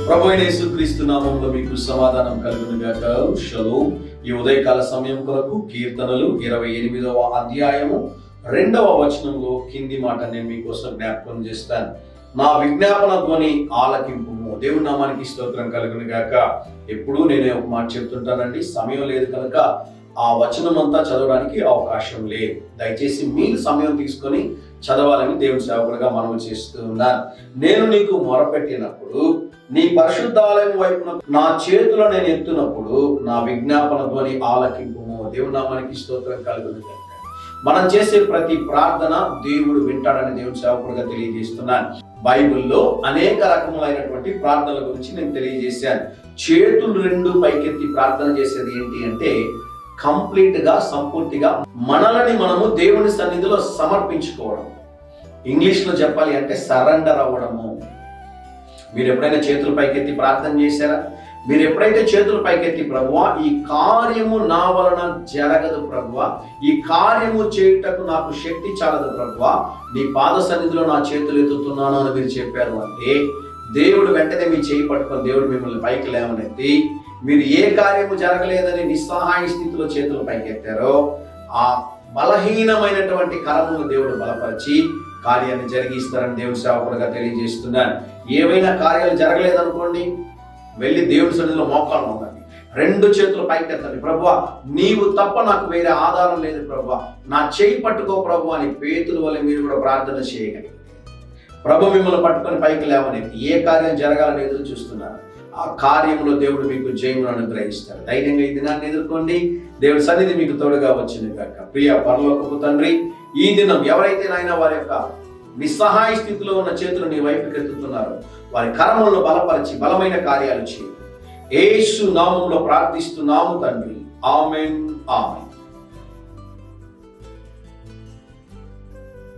ప్రభువైన యేసుక్రీస్తు నామములో మీకు సమాధానం కలుగును గాక. షలోమ్. ఈ ఉదయకాల సమయం కొరకు కీర్తనలు 28వ అధ్యాయము 2వ వచనంలో కింది మాట నేను మీకోసం జ్ఞాపకం చేస్తాను. నా విజ్ఞాపన ధ్వని ఆలకింపుము. దేవుని నామానికి స్తోత్రం కలుగును గాక. ఎప్పుడు నేనే ఒక మాట చెప్తుంటానండి, సమయం లేదు కనుక ఆ వచనం అంతా చదవడానికి అవకాశం లేదు. దయచేసి మీరు సమయం తీసుకొని చదవాలని దేవుని సేవకులుగా మనవి చేస్తూ ఉన్నాను. నేను నీకు మొరపెట్టినప్పుడు, నీ పరిశుద్ధాలయం వైపున నా చేతులు నేను ఎత్తునప్పుడు నా విజ్ఞాపన ధ్వని ఆలకింపుము. దేవుని నామానికి స్తోత్రం కలుగును గాక. మనం చేసే ప్రతి ప్రార్థన దేవుడు వింటాడని దేవుని సేవకులుగా తెలియజేస్తున్నాను. బైబిల్లో అనేక రకములైనటువంటి ప్రార్థనల గురించి నేను తెలియజేశాను. చేతులు రెండు పైకెత్తి ప్రార్థన చేసేది ఏంటి అంటే, కంప్లీట్ గా సంపూర్తిగా మనల్ని మనము దేవుని సన్నిధిలో సమర్పించుకోవడం. ఇంగ్లీష్ లో చెప్పాలి అంటే సరెండర్ అవ్వడము. మీరు ఎప్పుడైనా చేతుల పైకెత్తి ప్రార్థన చేశారా? మీరు ఎప్పుడైతే చేతుల పైకెత్తి, ప్రభువా ఈ కార్యము నా వలన జరగదు ప్రభువా, ఈ కార్యము చేయుటకు నాకు శక్తి చాలదు ప్రభువా, నీ పాద సన్నిధిలో నా చేతులు ఎత్తుతున్నాను అని మీరు చెప్పారు అంటే, దేవుడు వెంటనే మీ చేయి పట్టుకొని దేవుడు మిమ్మల్ని పైకి లేవనెత్తి, మీరు ఏ కార్యము జరగలేదని నిస్సహాయ స్థితిలో చేతులు పైకెత్తారో ఆ బలహీనమైనటువంటి కరమును దేవుడు బలపరిచి కార్యాన్ని జరిగిస్తారని దేవుని సేవకులుగా తెలియజేస్తున్నాను. ఏవైనా కార్యాలు జరగలేదనుకోండి, వెళ్ళి దేవుని సన్నిధిలో మోకాలు ఉండండి, రెండు చేతులు పైకెత్తండి. ప్రభువా నీవు తప్ప నాకు వేరే ఆధారం లేదు ప్రభువా, నా చేయి పట్టుకో ప్రభువా అని పేతురు వల్ల మీరు కూడా ప్రార్థన చేయగలిగి ప్రభు మిమ్మల్ని పట్టుకొని పైకి లేవని ఏ కార్యం జరగాలని ఎదురు చూస్తున్నారు, ఆ కార్యంలో దేవుడు మీకు జయమును అనుగ్రహిస్తారు. ధైర్యంగా ఈ దినాన్ని ఎదుర్కోండి. దేవుడి సన్నిధి మీకు తోడుగా వచ్చింది కాక. ప్రియ పరలోకపు తండ్రి, ఈ దినం ఎవరైతే నాయన వారి యొక్క నిస్సహాయ స్థితిలో ఉన్న చేతులు నీ వైపుకి ఎత్తుతున్నారో వారి కరములను బలపరిచి బలమైన కార్యాలు చేయి. యేసు నామములో ప్రార్థిస్తున్నాము తండ్రి. ఆమేన్, ఆమేన్.